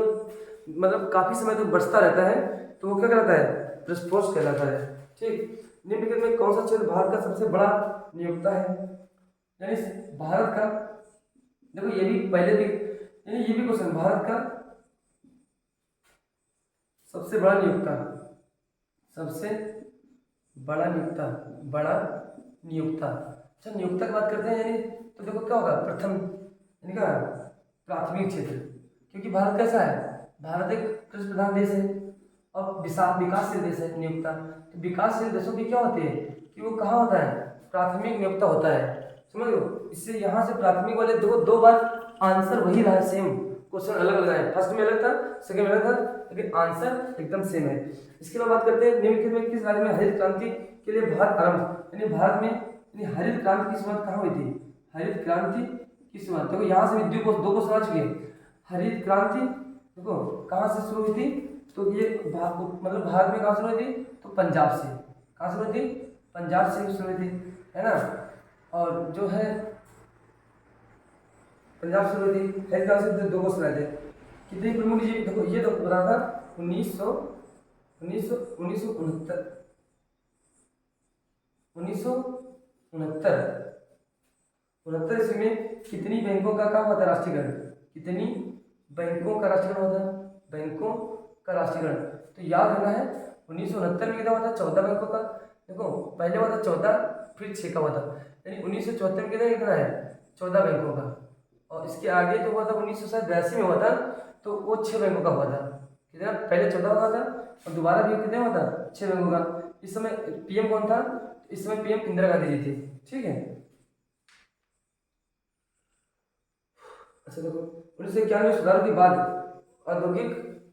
मतलब काफी समय तक बरसता रहता है, तो वो क्या कहलाता है, प्रस्फोट कहलाता है। ठीक, निम्नलिखित में कौन सा क्षेत्र भारत का सबसे बड़ा नियोक्ता है, यानी भारत का, देखो ये भी पहले भी, यानी ये भी क्वेश्चन, भारत का सबसे बड़ा नियोक्ता, अच्छा नियोक्ता की बात करते हैं, यानी तो देखो क्या होगा, प्रथम यानी क्या प्राथमिक क्षेत्र, क्योंकि भारत कैसा है, भारत एक कृषि प्रधान देश है और विकासशील देश है नियोक्ता। तो विकासशील देशों की क्या होती है कि वो कहाँ होता है, प्राथमिक नियोक्ता होता है, समझ लो। इससे यहाँ से प्राथमिक वाले दो बार आंसर वही रहा, सेम क्वेश्चन अलग अलग है, फर्स्ट में अलग था, सेकंड में अलग था, लेकिन आंसर एकदम सेम है। इसके बाद बात करते हैं निम्नलिखित में किस राज्य में हरित क्रांति के लिए भारत आरंभ, यानी भारत में यानी हरित क्रांति की शुरुआत कहाँ हुई थी, हरित क्रांति की शुरुआत देखो यहाँ से भी दो क्वेश्चन आ चुके हैं। हरित क्रांति देखो कहाँ से शुरू हुई थी, तो ये मतलब भारत में कहाँ शुरू हुई थी, तो पंजाब से, कहाँ शुरू हुई थी, पंजाब से शुरू हुई थी, है ना। और जो है पंजाब शुरू हुई थी, हरित क्रांति से दो क्वेश्चन आए थे। कितनी प्रमुख जी देखो ये तो बता था 1969 ईस्वी में कितनी बैंकों का हुआ था राष्ट्रीयकरण, कितनी बैंकों का राष्ट्रीयकरण हुआ था, बैंकों का राष्ट्रीयकरण। तो याद रखना है 1969 में कितना हुआ था, 14 बैंकों का। देखो पहले हुआ था 14, फिर 6 का हुआ था, यानी 1974 में कितना है 14 बैंकों का। और इसके आगे जो हुआ था 1982 में हुआ था, तो वो 6 बैंकों का हुआ था। कितना, पहले 14 हुआ था और दोबारा भी कितने हुआ था, 6 बैंकों का। इस समय पीएम कौन था, इस समय पीएम इंदिरा गांधी जी थी, ठीक है। अच्छा देखो 1991 सुधारों के बाद औद्योगिक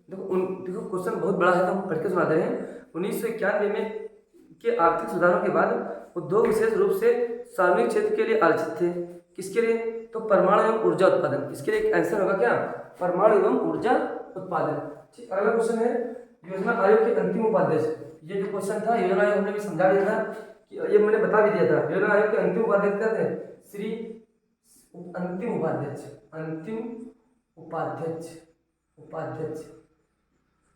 देखो क्वेश्चन बहुत बड़ा है तो हम पढ़ के सुनाते हैं। 1991 में के आर्थिक सुधारों के बाद उद्योग विशेष रूप से सार्वजनिक क्षेत्र के लिए आरक्षित थे। किसके लिए, तो परमाणु एवं ऊर्जा उत्पादन। इसके लिए आंसर होगा क्या, परमाणु एवं ऊर्जा उत्पादन। ठीक, अगला क्वेश्चन है योजना आयोग के अंतिम उपाध्यक्ष। ये जो क्वेश्चन था योजना आयोग हमने भी समझा दिया था कि ये मैंने बता भी दिया था। योजना आयोग के अंतिम उपाध्यक्ष क्या थे, श्री अंतिम उपाध्यक्ष, अंतिम उपाध्यक्ष, उपाध्यक्ष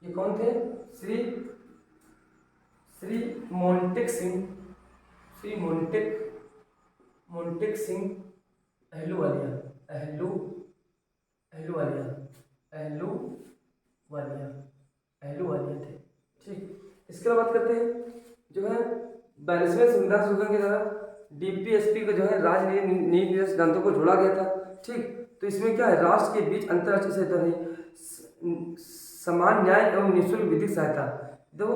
ये कौन थे, श्री मोंटेक सिंह, श्री मोंटेक सिंह अहलूवालिया, अहलूवालिया थे। ठीक, इसके बाद बात करते हैं जो है 42वें संविधान संशोधन के द्वारा डीपीएसपी को जो है राजनीति सिद्धांतों को जोड़ा गया था। ठीक, तो इसमें क्या है, राष्ट्र के बीच अंतर्राष्ट्रीय सहायता, समान न्याय एवं निःशुल्क विधिक सहायता। देखो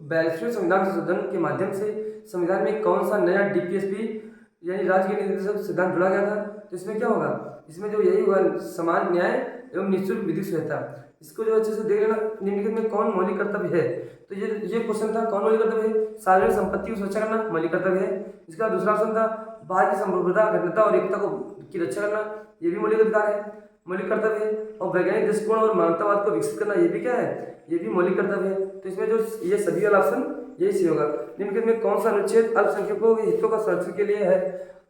42वें संविधान संशोधन के माध्यम से संविधान में कौन सा नया डीपीएसपी यानी राज्य के निर्देशक सिद्धांत जोड़ा गया था, तो इसमें क्या होगा, इसमें जो यही होगा समान न्याय एवं निःशुल्क विधिक सहायता। इसको जो अच्छे से देख लेना, निम्नलिखित में कौन मौलिक कर्तव्य है, तो ये क्वेश्चन था, कौन मौलिक कर्तव्य है, सार्वजनिक संपत्ति की सुरक्षा करना मौलिक कर्तव्य है। इसका दूसरा ऑप्शन था भारत की संप्रभुता, अखंडता और एकता को की रक्षा करना, ये भी मौलिक अधिकार है, मौलिक कर्तव्य है। और वैज्ञानिक दृष्टिकोण और मानवतावाद को विकसित करना, ये भी क्या है, ये भी मौलिक कर्तव्य है। तो इसमें जो ये सभी वाला ऑप्शन यही सही होगा। निम्नलिखित में कौन सा अनुच्छेद अल्पसंख्यकों के हितों का संरक्षण के लिए है,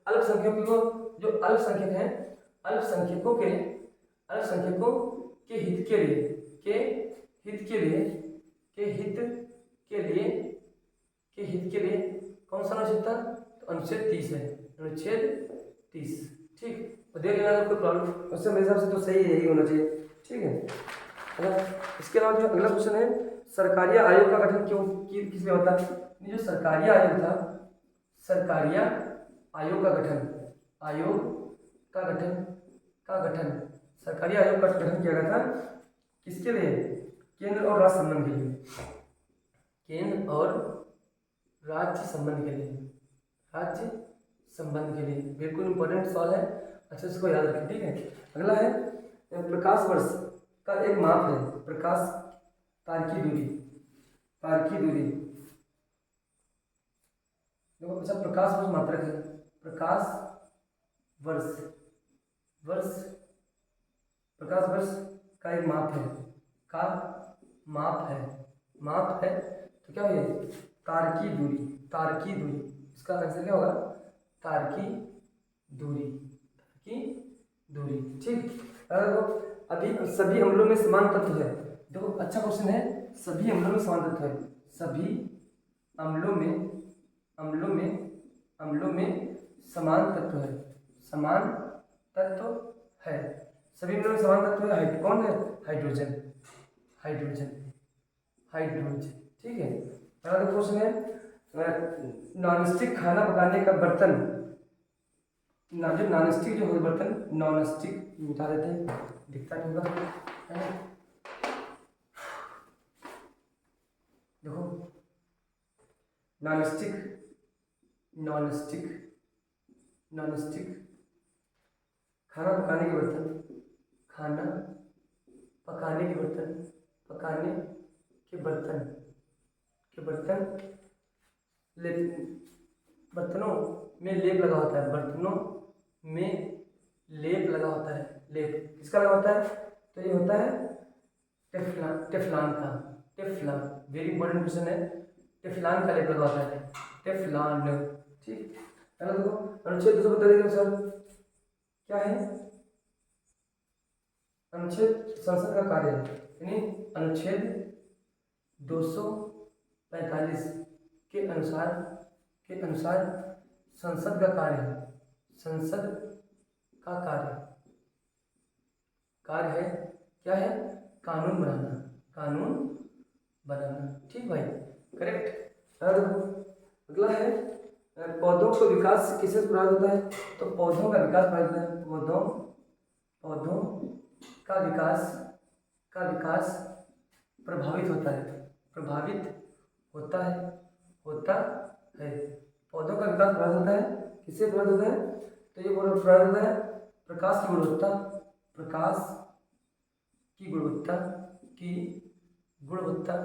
अल्पसंख्यकों को जो अल्पसंख्यक हैं, अल्पसंख्यकों के हित के लिए कौन सा अनुच्छेद था, तो अनुच्छेद 30 है, अनुच्छेद 30। ठीक, तो देख लेना अगर कोई प्रॉब्लम उससे मेरे हिसाब से तो सही यही होना चाहिए। ठीक है, इसके अलावा जो अगला क्वेश्चन है सरकारिया आयोग का गठन किस लिए होता है। जो सरकारिया आयोग था, सरकारिया आयोग का गठन सरकारी आयोग का गठन किया गया था किसके लिए, केंद्र और राज्य संबंध के लिए, केंद्र और राज्य संबंध के लिए, बिल्कुल इंपॉर्टेंट सवाल है, अच्छे से इसको याद रखें। ठीक है, अगला है प्रकाश वर्ष का एक माप है, प्रकाश तार की दूरी देखो। अच्छा, प्रकाश वर्ष मात्रक है, प्रकाश वर्ष का एक माप है, तो क्या है, तार की दूरी, इसका आंसर क्या होगा, तार की दूरी। ठीक, देखो अभी सभी अम्लों में समान तत्व है। देखो अच्छा क्वेश्चन है, सभी अम्लों में समान तत्व है, सभी अम्लों में समान तत्व है, सभी अम्लों में समान तत्व है। कौन है, हाइड्रोजन। ठीक है, अगला क्वेश्चन है नॉनस्टिक खाना पकाने का बर्तन, जो नॉनस्टिक जो है बर्तन, नॉनस्टिक मिटा देते हैं, दिखता नहीं होगा। है ना। देखो non stick, non stick, non stick, खाना पकाने के बर्तन, खाना पकाने के बर्तन, पकाने के बर्तन, के बर्तन, बर्तनों में लेप लगा होता है, बर्तनों में लेप लगा होता है, लेप किसका लगा होता है, तो ये होता है टेफ्लॉन, टेफ्लॉन का, टेफ्लॉन, वेरी इंपॉर्टेंट क्वेश्चन है, टेफ्लॉन का लेप लगा होता है, टेफ्लॉन, ठीक है ना। देखो अनुच्छेद 272 के अनुसार क्या है, अनुच्छेद संसद का कार्य, यानी अनुच्छेद 245 के अनुसार, के अनुसार संसद का कार्य, संसद का कार्य, कार्य है क्या है, कानून बनाना, कानून बनाना, ठीक भाई, करेक्ट। अगला है पौधों को विकास किससे प्रभावित होता है, तो पौधों का विकास प्रभावित होता है, पौधों, पौधों का विकास, का विकास प्रभावित होता है, प्रभावित होता है, होता है, पौधों का विकास प्रभावित होता है, किससे प्रभावित होता है, तो ये प्रभावित होता है प्रकाश की गुणवत्ता, प्रकाश की गुणवत्ता, की गुणवत्ता,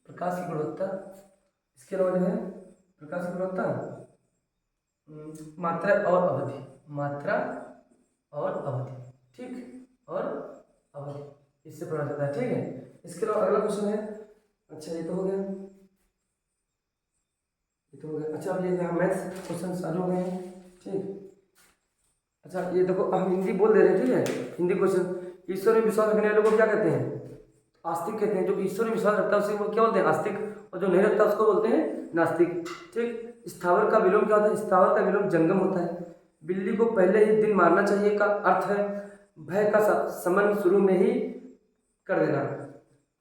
प्रकाश की गुणवत्ता, इसके अलावा जो है प्रकाश की गुणवत्ता, मात्रा और अवधि, मात्रा और अवधि, ठीक, और अवधि, इससे प्रभावित होता है, ठीक है। इसके अलावा अगला क्वेश्चन है, अच्छा ये तो हो गया, ये तो हो गया। अच्छा अब ये मैथ्स क्वेश्चन चालू हो गए हैं, ठीक। अच्छा ये देखो हम हिंदी बोल दे रहे हैं, ठीक है, हिंदी क्वेश्चन, ईश्वर में विश्वास रखने वालों को क्या कहते हैं, आस्तिक कहते हैं, जो ईश्वर में विश्वास रखता है उसे वो क्या बोलते हैं, आस्तिक, और जो नहीं रखता उसको बोलते हैं नास्तिक, ठीक। स्थावर का विलोम क्या होता है, स्थावर का विलोम जंगम होता है। बिल्ली को पहले ही दिन मारना चाहिए का अर्थ है भय का समन शुरू में ही कर देना,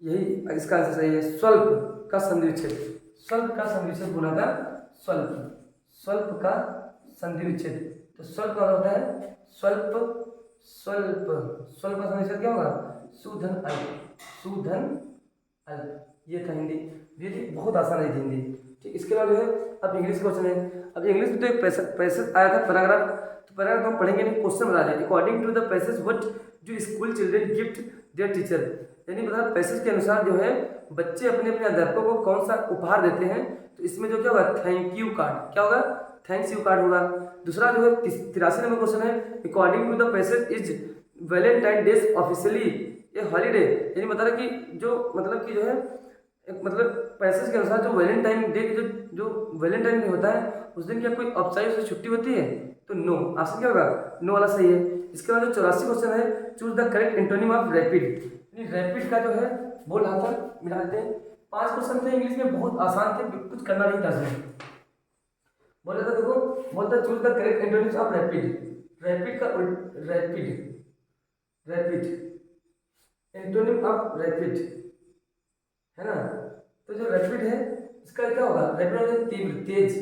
यही इसका आंसर सही है। स्वल्प का संधि विच्छेद, स्वल्प का संधि विच्छेद बोला था, स्वल्प, स्वल्प का संधि विच्छेद, तो स्वल्प का होता है स्वल्प, स्वल्प, स्वल्प का संधि विच्छेद क्या होगा, सुधन अल्प, सुधन अल्प, ये था हिंदी, ये बहुत आसान है हिंदी, ठीक। इसके अलावा जो है अब इंग्लिश क्वेश्चन है। अब इंग्लिश में तो एक पैसेज आया था पैराग्राफ, तो पैराग्राफ हम पढ़ेंगे नहीं, क्वेश्चन बना रहे हैं। According to the passage what जो school children gift their teacher, यानी मतलब पैसेज के अनुसार जो है बच्चे अपने अपने अध्यापकों को कौन सा उपहार देते हैं, तो इसमें जो क्या होगा, थैंक यू कार्ड, क्या होगा, थैंक्स यू कार्ड होगा। दूसरा जो है 83 नंबर क्वेश्चन है, according to the passage is Valentine day's officially a holiday, यानी मतलब कि जो मतलब कि जो है मतलब पैसेज के अनुसार जो वैलेंटाइन डे जो जो वैलेंटाइन डे होता है उस दिन क्या कोई औपचारिक से छुट्टी होती है, तो नो, ऑप्शन क्या होगा, नो वाला सही है। इसके बाद जो 84 क्वेश्चन है, choose the correct antonym of rapid, यानी रैपिड का जो है बोल रहा था, मिला देते हैं। 5 क्वेश्चन थे इंग्लिश में, बहुत आसान थे, कुछ करना नहीं था इसमें। बोला था देखो, बोलता choose the correct antonyms of rapid, rapid का rapid, rapid antonym of rapid है ना, तो जो रैपिड है इसका क्या होगा, रैपिड मतलब तीव्र, तेज,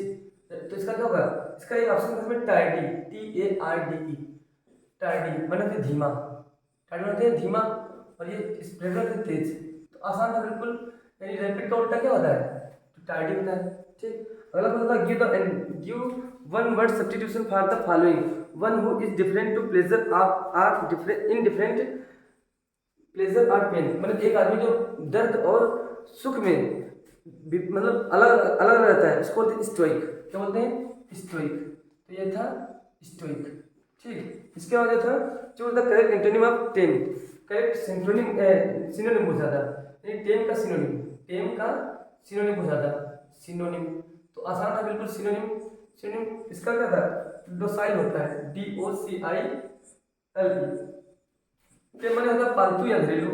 तो इसका क्या होगा, इसका एक ऑप्शन है टार्डी, TARDE, टार्डी मतलब धीमा, टार्डी मतलब धीमा, और ये स्प्रेड मतलब तेज, तो आसान था बिल्कुल, यानी रैपिड का उल्टा क्या होता है, तो टार्डी होता है, ठीक। अगला होता है give one word substitution for the following, one who is different to pleasure or different in different pleasure और पेन, मतलब एक आदमी जो दर्द और सुख में मतलब अलग अलग रहता है उसको बोलते हैं स्टोइक, क्या बोलते हैं, स्टोइक, तो ये था स्टोइक, ठीक। इसके बाद जो था choose the correct antonym of time, correct synonym, synonym पूछा था, यानी टेम का सिनोनिम, टेम का सिनोनिम पूछा था, सिनोनिम, तो आसान था बिल्कुल, सिनोनिम, सिनोनिम इसका क्या था, डोसाइल होता है, DOCILE, टेम माने होता है पालतू या घरेलू,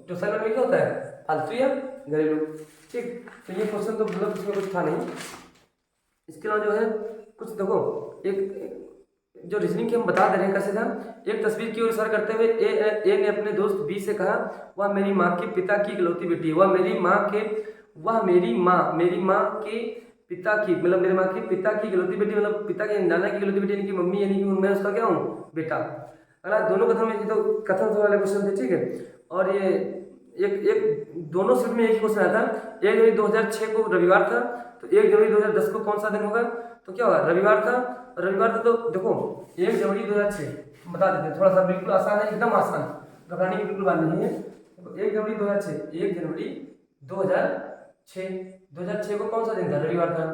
डोसाइल में क्या होता है, पालतू या घरेलू, ठीक। तो ये क्वेश्चन तो मतलब इसमें कुछ था नहीं। इसके अलावा जो है कुछ देखो, एक जो रीजनिंग की हम बता दे रहे हैं कैसे था, एक तस्वीर की ओर इशारा करते हुए ए ने अपने दोस्त बी से कहा, वह मेरी माँ के पिता की इकलौती बेटी है, वह मेरी माँ के पिता की, मतलब मेरी माँ के पिता की इकलौती बेटी, मतलब पिता के नाना की इकलौती बेटी, यानी कि मम्मी, यानी कि मैं उसका क्या हूँ, बेटा। अगला दोनों कथन में, ये तो कथन वाले क्वेश्चन थे, ठीक है। और ये एक दोनों शिफ्ट में एक ही क्वेश्चन आया था। 1 जनवरी 2006 को रविवार था, तो 1 जनवरी 2010 को कौन सा दिन होगा? तो क्या होगा? रविवार था। रविवार था तो देखो 1 जनवरी 2006 बता देते हैं, थोड़ा सा बिल्कुल आसान है, एकदम आसान, घबराने की बिल्कुल बात नहीं है। तो 1 जनवरी 2006, 1 जनवरी 2006 को कौन सा दिन था? रविवार था।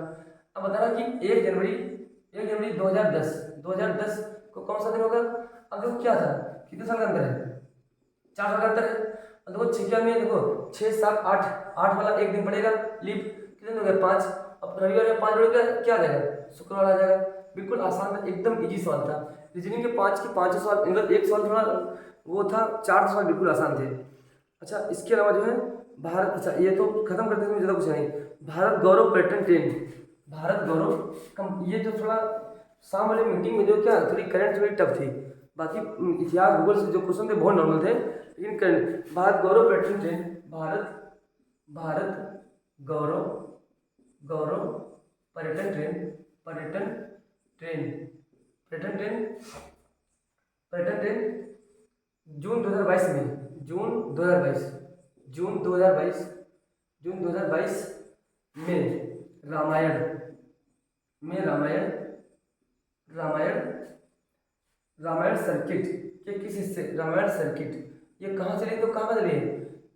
अब बताना कि 1 जनवरी 2010 को कौन सा दिन होगा? अब देखो क्या था, कितने साल का अंतर है? 4 साल का अंतर है। अब देखो छिया में देखो 6 7 8 8 वाला एक दिन पड़ेगा लीप, कितने हो गए? 5। अब रविवार में 5 जोड़ के क्या आ जाएगा? शुक्रवार आ जाएगा। बिल्कुल आसान था, एकदम इजी सवाल था। रीजनिंग के 5 के 5 सवाल, मतलब एक सवाल थोड़ा वो था, 4 सवाल बिल्कुल आसान थे। अच्छा इसके अलावा जो है भारत, अच्छा ये तो खत्म करते हैं, ज़्यादा कुछ नहीं। भारत गौरव पर्यटन ट्रेन, भारत गौरव ये जो थोड़ा शाम वाले मीटिंग में जो क्या थोड़ी करंट थोड़ी टफ थी, बाकी इतिहास भूगोल से जो क्वेश्चन थे बहुत नॉर्मल थे, लेकिन करंट भारत गौरव पर्यटन ट्रेन, भारत गौरव पर्यटन ट्रेन जून 2022 में, जून 2022 में रामायण सर्किट के किस हिस्से, रामायण सर्किट ये कहाँ चली? तो कहाँ चली है?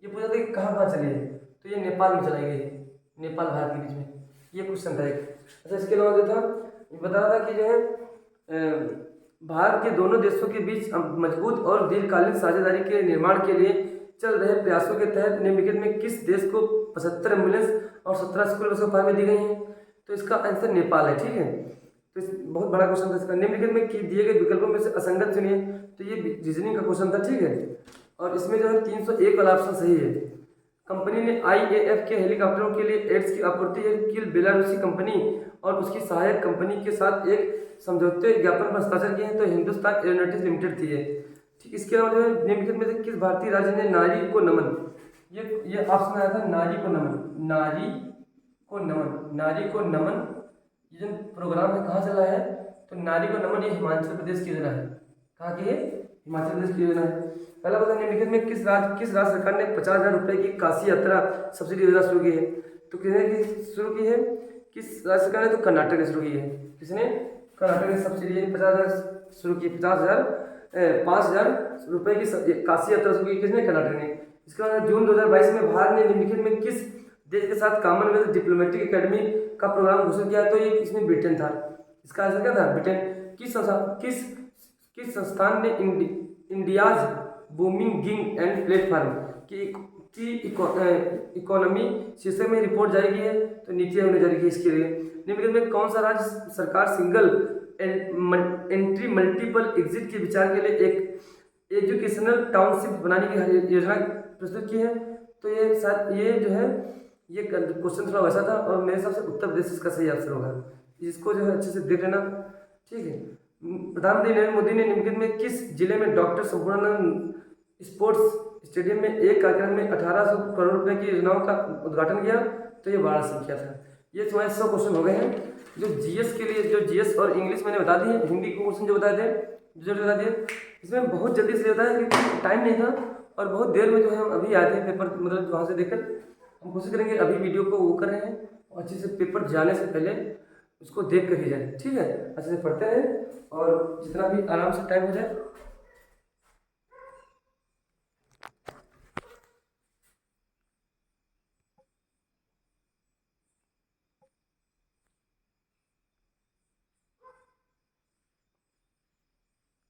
ये पूछा था कि कहाँ चली है, तो ये नेपाल में चलाई गई है, नेपाल भारत के बीच में, ये क्वेश्चन था एक। अच्छा इसके अलावा जो था ये बता रहा था कि जो है भारत के दोनों देशों के बीच मजबूत और दीर्घकालीन साझेदारी के निर्माण के लिए चल रहे प्रयासों के तहत निम्नलिखित में किस देश को 75 एम्बुलेंस और 17 स्कूल बसों पर दी गई हैं? तो इसका आंसर नेपाल है, ठीक है। तो इस बहुत बड़ा क्वेश्चन था इसका। निम्नलिखित में दिए गए विकल्पों में से असंगत चुनिए, तो ये रीजनिंग का क्वेश्चन था, ठीक है। और इसमें जो है 301 वाला ऑप्शन सही है। कंपनी ने IAF के हेलीकॉप्टरों के लिए एड्स की आपूर्ति है किल बेलारूसी कंपनी और उसकी सहायक कंपनी के साथ एक समझौते ज्ञापन पर हस्ताक्षर किए हैं, तो हिंदुस्तान एरोनॉटिक्स लिमिटेड थी है, ठीक। इसके अलावा जो है निम्नलिखित में से किस भारतीय राज्य ने नारी को नमन, ये ऑप्शन आया था नारी को नमन, ये जो प्रोग्राम है कहाँ चला है? तो नारी को नमन ये हिमाचल प्रदेश की योजना है। कहाँ की है? हिमाचल प्रदेश की योजना है। पहला बता निम्नलिखित में किस राज्य सरकार ने 50,000 रुपये की काशी यात्रा सब्सिडी योजना शुरू की है? तो किसने शुरू की है? किस राज्य सरकार ने? तो कर्नाटक ने शुरू की है। किसने? कर्नाटक ने सब्सिडी 50,000 शुरू की, 5,000 रुपये की काशी यात्रा शुरू की, किसने? कर्नाटक ने। इसके बाद जून 2022 में भारत ने निम्नलिखित में किस देश के साथ कॉमनवेल्थ डिप्लोमेटिक एकेडमी का प्रोग्राम घोषित किया? तो ये इसमें ब्रिटेन था। इसका आंसर क्या था? ब्रिटेन। किस संस्थान ने India's booming gig and platform की इकोनॉमी शीर्षक में रिपोर्ट जारी की है? तो नीति आयोग ने जारी की इसके लिए। निम्नलिखित में कौन सा राज्य सरकार सिंगल एंट्री मल्टीपल एग्जिट के विचार के लिए एक एजुकेशनल टाउनशिप बनाने की योजना प्रस्तुत की है? तो ये जो है ये क्वेश्चन थोड़ा वैसा था और मेरे हिसाब से उत्तर प्रदेश इसका सही आंसर होगा। इसको जो है अच्छे से देख लेना, ठीक है। प्रधानमंत्री नरेंद्र मोदी ने निम्नलिखित में किस जिले में डॉक्टर संपूर्णानंद स्पोर्ट्स स्टेडियम में एक कार्यक्रम में 1800 करोड़ रुपए की योजनाओं का उद्घाटन किया? तो ये वाराणसी किया था। ये तुम्हारे 100 क्वेश्चन हो गए हैं जो जीएस के लिए, जो जीएस और इंग्लिश मैंने बता दिए, हिंदी को क्वेश्चन जो बताए थे जो बता दिए, इसमें बहुत जल्दी से होता है क्योंकि टाइम नहीं था और बहुत देर में जो है हम अभी आए थे पेपर, मतलब वहाँ से देखकर हम कोशिश करेंगे अभी वीडियो को वो कर रहे हैं और अच्छे से पेपर जाने से पहले उसको देख कर ही जाए, ठीक है। अच्छे से पढ़ते हैं और जितना भी आराम से टाइम हो जाए